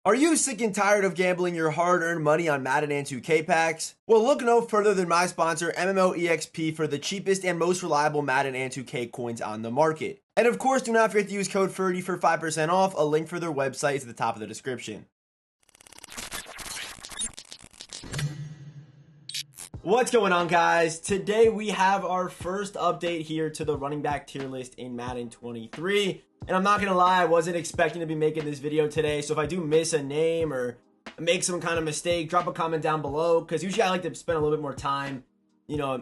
Are you sick and tired of gambling your hard-earned money on Madden and 2K packs? Well, look no further than my sponsor, MMOEXP, for the cheapest and most reliable Madden and 2K coins on the market. And of course, do not forget to use code Ferdy for 5% off. A link for their website is at the top of the description. What's going on, guys? Today we have our first update here to the running back tier list in Madden 23. And I'm not gonna lie, I wasn't expecting to be making this video today, so if I do miss a name or make some kind of mistake, drop a comment down below, because usually I like to spend a little bit more time,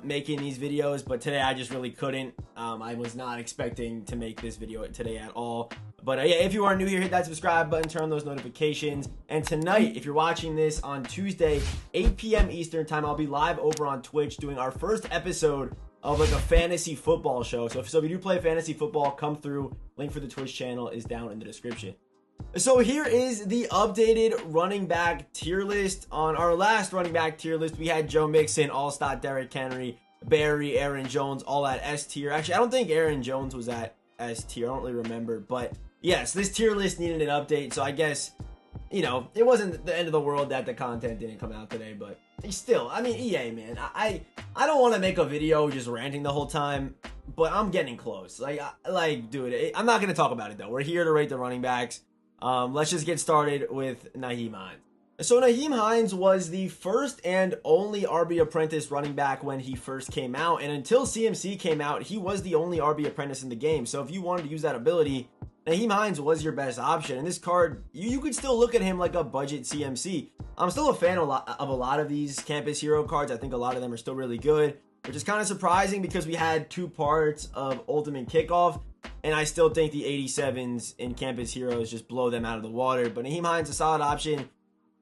making these videos, but today I just really couldn't. I was not expecting to make this video today at all. But yeah, if you are new here, hit that subscribe button, turn on those notifications. And tonight, if you're watching this on Tuesday, 8 p.m. Eastern time, I'll be live over on Twitch doing our first episode of like a fantasy football show. So if you do play fantasy football, come through. Link for the Twitch channel is down in the description. So here is the updated running back tier list. On our last running back tier list, we had Joe Mixon, All-Star Derrick Henry, Barry, Aaron Jones, all at S tier. Actually, I don't think Aaron Jones was at S tier. I don't really remember. But yes, this tier list needed an update. So I guess, it wasn't the end of the world that the content didn't come out today. But still, I mean, EA, man. I don't want to make a video just ranting the whole time, but I'm getting close. Dude, I'm not going to talk about it, though. We're here to rate the running backs. Let's just get started with Nyheim Hines. So Nyheim Hines was the first and only RB apprentice running back when he first came out. And until CMC came out, he was the only RB apprentice in the game. So if you wanted to use that ability, Nyheim Hines was your best option. And this card, you could still look at him like a budget CMC. I'm still a fan of a lot of these Campus Hero cards. I think a lot of them are still really good, which is kind of surprising because we had two parts of Ultimate Kickoff. And I still think the 87s in Campus Heroes just blow them out of the water. But Nyheim Hines is a solid option.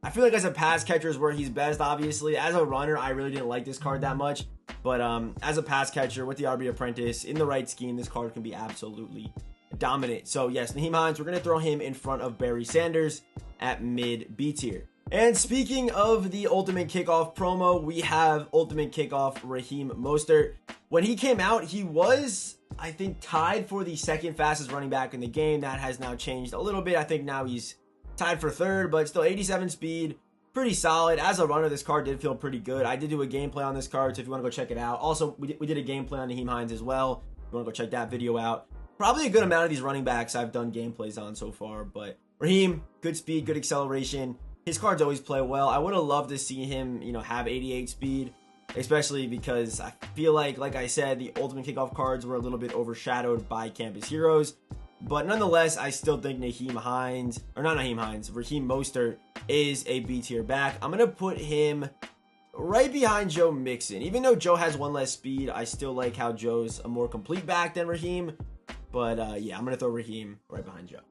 I feel like as a pass catcher is where he's best, obviously. As a runner, I really didn't like this card that much. But as a pass catcher with the RB Apprentice, in the right scheme, this card can be absolutely dominant. So yes, Nyheim Hines, we're going to throw him in front of Barry Sanders at mid B tier. And speaking of the Ultimate Kickoff promo, we have Ultimate Kickoff Raheem Mostert. When he came out, he was, I think, tied for the second fastest running back in the game. That has now changed a little bit. I think now he's tied for third, but still 87 speed, pretty solid. As a runner, this card did feel pretty good. I did do a gameplay on this card, so if you want to go check it out. Also, we did a gameplay on Nyheim Hines as well. If you want to go check that video out. Probably a good amount of these running backs I've done gameplays on so far, but Raheem, good speed, good acceleration. His cards always play well. I would have loved to see him, have 88 speed, especially because I feel like I said, the Ultimate Kickoff cards were a little bit overshadowed by Campus Heroes. But nonetheless, I still think Raheem Mostert is a B tier back. I'm going to put him right behind Joe Mixon. Even though Joe has one less speed, I still like how Joe's a more complete back than Raheem. But yeah, I'm going to throw Raheem right behind Joe.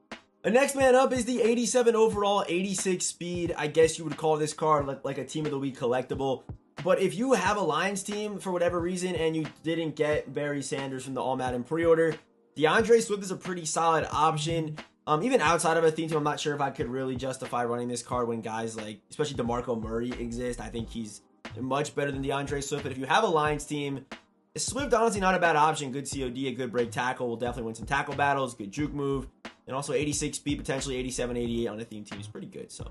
The next man up is the 87 overall, 86 speed. I guess you would call this card like a Team of the Week collectible. But if you have a Lions team for whatever reason and you didn't get Barry Sanders from the All Madden pre-order, DeAndre Swift is a pretty solid option. Even outside of a theme team, I'm not sure if I could really justify running this card when guys like, especially DeMarco Murray exist. I think he's much better than DeAndre Swift. But if you have a Lions team, Swift honestly not a bad option. Good COD, a good break tackle. Will definitely win some tackle battles. Good juke move. And also 86 speed, potentially 87, 88 on a theme team is pretty good. So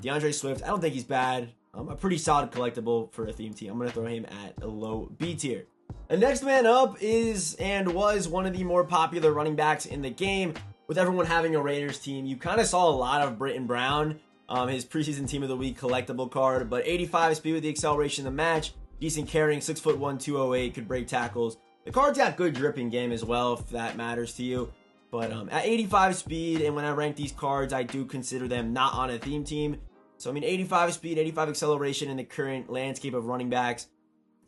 DeAndre Swift, I don't think he's bad. A pretty solid collectible for a theme team. I'm going to throw him at a low B tier. The next man up is and was one of the more popular running backs in the game. With everyone having a Raiders team, you kind of saw a lot of Britton Brown, his preseason Team of the Week collectible card. But 85 speed with the acceleration to match, decent carrying, 6'1", 208, could break tackles. The card's got good dripping game as well, if that matters to you. But at 85 speed, and when I rank these cards, I do consider them not on a theme team. So, I mean, 85 speed, 85 acceleration in the current landscape of running backs.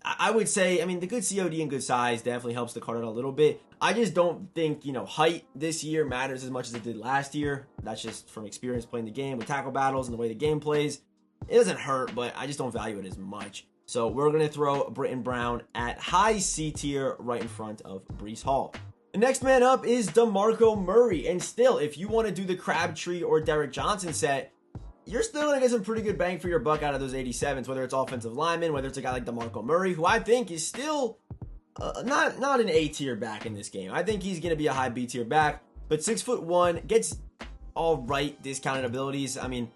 I would say, the good COD and good size definitely helps the card out a little bit. I just don't think, height this year matters as much as it did last year. That's just from experience playing the game with tackle battles and the way the game plays. It doesn't hurt, but I just don't value it as much. So we're going to throw Britton Brown at high C tier right in front of Breece Hall. The next man up is DeMarco Murray. And still, if you want to do the Crabtree or Derrick Johnson set, you're still going to get some pretty good bang for your buck out of those 87s, whether it's offensive lineman, whether it's a guy like DeMarco Murray, who I think is still not an A tier back in this game. I think he's going to be a high B tier back, but 6'1", gets all right discounted abilities. I mean,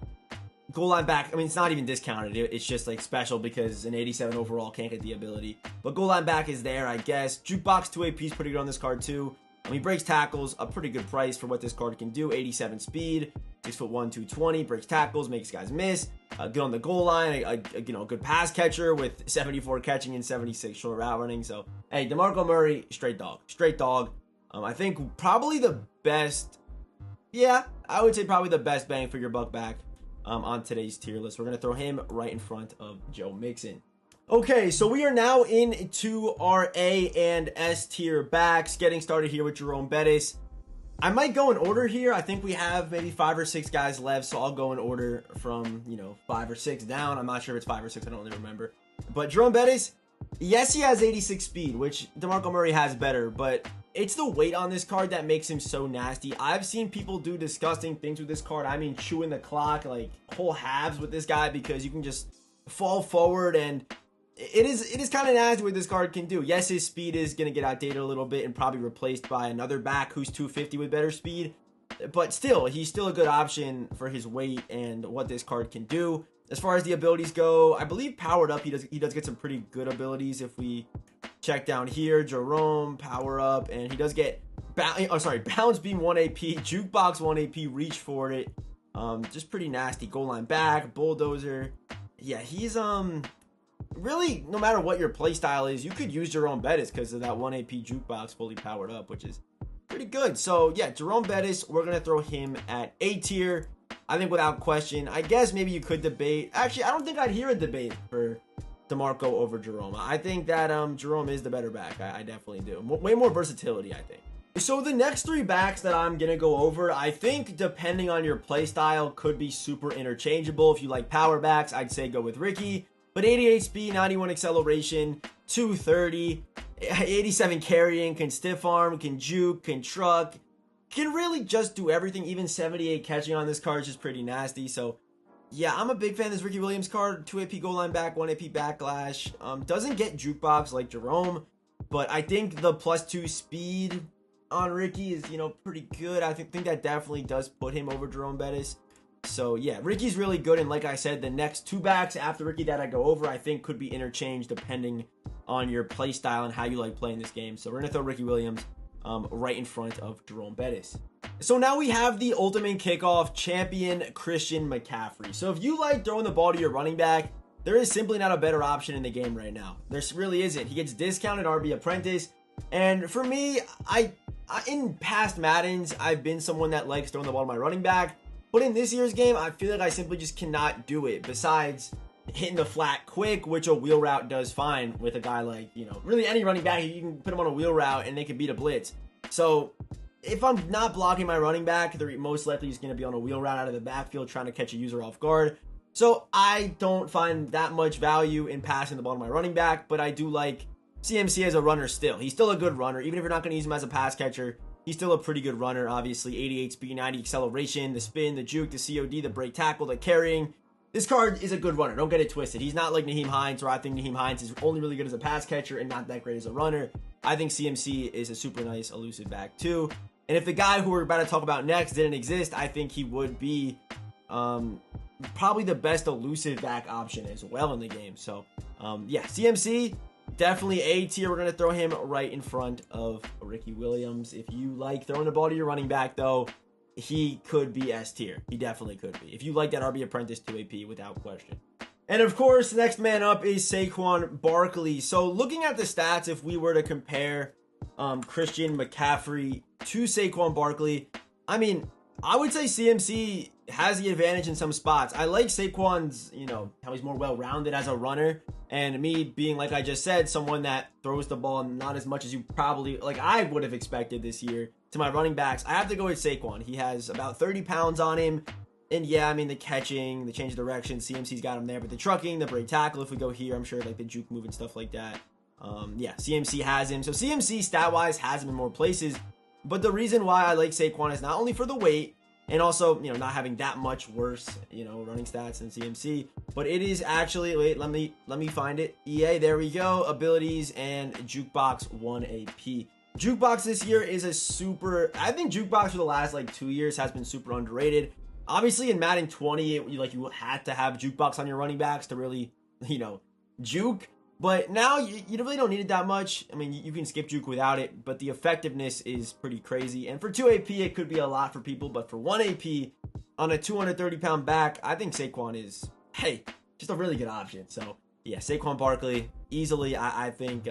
goal line back, I mean, it's not even discounted. It's just like special because an 87 overall can't get the ability. But goal line back is there, I guess. Jukebox 2 AP is pretty good on this card too. I mean, breaks tackles, a pretty good price for what this card can do. 87 speed, 6'1", 220, breaks tackles, makes guys miss. Good on the goal line, you know, good pass catcher with 74 catching and 76 short route running. So, hey, DeMarco Murray, straight dog. Straight dog. I think probably the best, yeah, I would say probably the best bang for your buck back on today's tier list. We're going to throw him right in front of Joe Mixon. Okay, so we are now into our A and S tier backs. Getting started here with Jerome Bettis. I might go in order here. I think we have maybe 5 or 6 guys left, so I'll go in order from, you know, 5 or 6 down. I'm not sure if it's 5 or 6. I don't really remember. But Jerome Bettis, yes, he has 86 speed, which DeMarco Murray has better, but it's the weight on this card that makes him so nasty. I've seen people do disgusting things with this card. I mean, chewing the clock, like whole halves with this guy, because you can just fall forward, and it is kind of nasty what this card can do. Yes, his speed is going to get outdated a little bit and probably replaced by another back who's 250 with better speed. But still, he's still a good option for his weight and what this card can do. As far as the abilities go, I believe powered up, he does get some pretty good abilities. If we check down here, Jerome, power up, and he does get, bounce beam 1 AP, jukebox 1 AP, reach for it. Just pretty nasty. Goal line back, bulldozer. Yeah, he's, really, no matter what your play style is, you could use Jerome Bettis because of that 1 AP jukebox fully powered up, which is pretty good. So yeah, Jerome Bettis, we're going to throw him at A tier. I think without question. I guess maybe you could debate. Actually, I don't think I'd hear a debate for DeMarco over Jerome. I think that Jerome is the better back. I definitely do. Way more versatility, I think. So the next 3 backs that I'm going to go over, I think depending on your play style, could be super interchangeable. If you like power backs, I'd say go with Ricky. But 88 speed, 91 acceleration, 230, 87 carrying, can stiff arm, can juke, can truck, can really just do everything. Even 78 catching on this card is just pretty nasty. So yeah, I'm a big fan of this Ricky Williams card. 2 AP goal line back, 1 AP backlash. Doesn't get jukebox like Jerome, but I think the +2 speed on Ricky is, you know, pretty good. I think that definitely does put him over Jerome Bettis. So yeah, Ricky's really good, and like I said, the next 2 backs after Ricky that I go over, I think could be interchanged depending on your play style and how you like playing this game. So we're gonna throw Ricky Williams right in front of Jerome Bettis. So now we have the ultimate kickoff champion, Christian McCaffrey. So if you like throwing the ball to your running back, there is simply not a better option in the game right now. There really isn't. He gets discounted RB apprentice, and for me, I in past Maddens, I've been someone that likes throwing the ball to my running back. But in this year's game, I feel like I simply just cannot do it. Besides hitting the flat quick, which a wheel route does fine with a guy like, you know, really any running back, you can put him on a wheel route and they can beat a blitz. So if I'm not blocking my running back, they're most likely just going to be on a wheel route out of the backfield trying to catch a user off guard. So I don't find that much value in passing the ball to my running back, but I do like CMC as a runner still. He's still a good runner. Even if you're not going to use him as a pass catcher, he's still a pretty good runner, obviously. 88 speed, 90 acceleration, the spin, the juke, the COD, the break tackle, the carrying. This card is a good runner. Don't get it twisted. He's not like Nyheim Hines, or I think Nyheim Hines is only really good as a pass catcher and not that great as a runner. I think CMC is a super nice elusive back too. And if the guy who we're about to talk about next didn't exist, I think he would be probably the best elusive back option as well in the game. So yeah, CMC, definitely A tier. We're going to throw him right in front of Ricky Williams. If you like throwing the ball to your running back, though, he could be S tier. He definitely could be. If you like that RB apprentice 2 AP, without question. And of course, next man up is Saquon Barkley. So looking at the stats, if we were to compare Christian McCaffrey to Saquon Barkley, I mean, I would say CMC has the advantage in some spots. I like Saquon's, you know, how he's more well-rounded as a runner. And me being, like I just said, someone that throws the ball not as much as you probably, like I would have expected this year to my running backs, I have to go with Saquon. He has about 30 pounds on him. And yeah, I mean, the catching, the change of direction, CMC's got him there. But the trucking, the break tackle, if we go here, I'm sure like the juke move and stuff like that. Yeah, CMC has him. So CMC stat-wise has him in more places. But the reason why I like Saquon is not only for the weight, and also, you know, not having that much worse, you know, running stats than CMC, but it is actually, wait, let me find it. EA, there we go. Abilities and jukebox 1 AP. Jukebox this year is a super, I think Jukebox for the last like 2 years has been super underrated. Obviously in Madden 20, you had to have Jukebox on your running backs to really, juke. But now you really don't need it that much. I mean, you can skip juke without it, but the effectiveness is pretty crazy. And for 2 AP, it could be a lot for people, but for 1 AP on a 230-pound back, I think Saquon is, hey, just a really good option. So yeah, Saquon Barkley, easily, I think,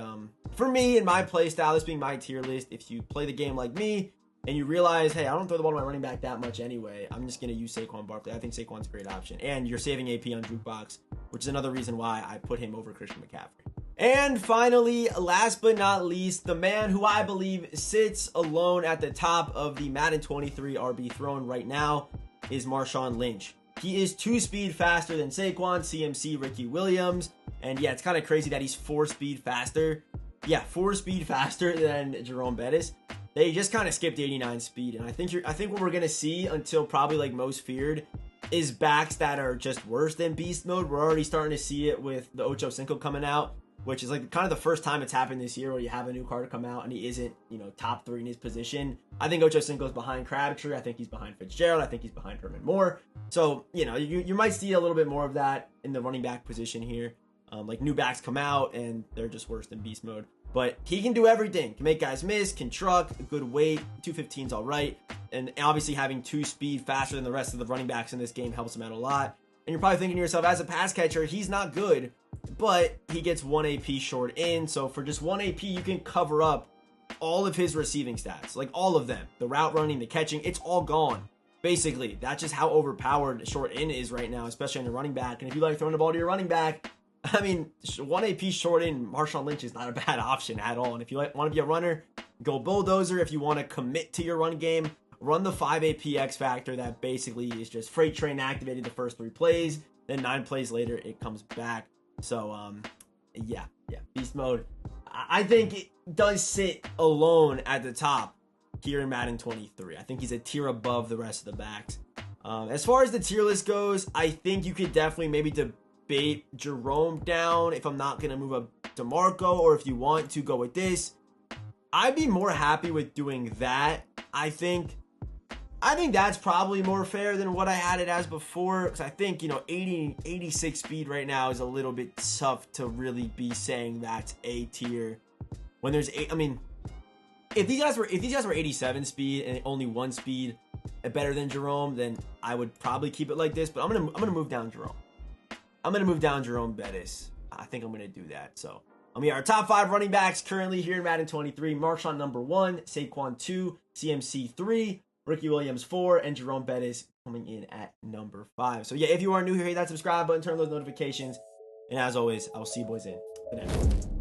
for me, in my play style, this being my tier list, if you play the game like me, and you realize, hey, I don't throw the ball to my running back that much anyway, I'm just going to use Saquon Barkley. I think Saquon's a great option. And you're saving AP on Jukebox, which is another reason why I put him over Christian McCaffrey. And finally, last but not least, the man who I believe sits alone at the top of the Madden 23 RB throne right now is Marshawn Lynch. He is 2 speed faster than Saquon, CMC, Ricky Williams. And yeah, it's kind of crazy that he's 4 speed faster. Yeah, 4 speed faster than Jerome Bettis. They just kind of skipped 89 speed. And I think what we're going to see until probably like most feared is backs that are just worse than beast mode. We're already starting to see it with the Ocho Cinco coming out, which is like kind of the first time it's happened this year where you have a new card come out and he isn't, top 3 in his position. I think Ocho Cinco's behind Crabtree. I think he's behind Fitzgerald. I think he's behind Herman Moore. So, you might see a little bit more of that in the running back position here. Like new backs come out and they're just worse than beast mode. But he can do everything. Can make guys miss, can truck, good weight, 215's all right. And obviously having 2 speed faster than the rest of the running backs in this game helps him out a lot. And you're probably thinking to yourself, as a pass catcher, he's not good, but he gets 1 AP short in. So for just 1 AP, you can cover up all of his receiving stats, like all of them. The route running, the catching, it's all gone. Basically, that's just how overpowered short in is right now, especially on your running back. And if you like throwing the ball to your running back, I mean, 1 AP short in, Marshawn Lynch is not a bad option at all. And if you want to be a runner, go bulldozer. If you want to commit to your run game, run the 5 AP X Factor that basically is just freight train activated the first 3 plays. Then 9 plays later, it comes back. So, yeah, beast mode. I think it does sit alone at the top here in Madden 23. I think he's a tier above the rest of the backs. As far as the tier list goes, I think you could definitely maybe debate Jerome down if I'm not going to move up to Marco, or if you want to go with this. I'd be more happy with doing that. I think that's probably more fair than what I had it as before, because I think, 86 speed right now is a little bit tough to really be saying that's A tier. When there's if these guys were 87 speed and only 1 speed better than Jerome, then I would probably keep it like this. But I'm gonna move down Jerome. I'm gonna move down Jerome Bettis. I think I'm gonna do that. So our top 5 running backs currently here in Madden 23: Marshawn number 1, Saquon 2, CMC 3, Ricky Williams 4, and Jerome Bettis coming in at number 5. So yeah, if you are new here, hit that subscribe button, turn on those notifications, and as always, I will see you boys in the next one.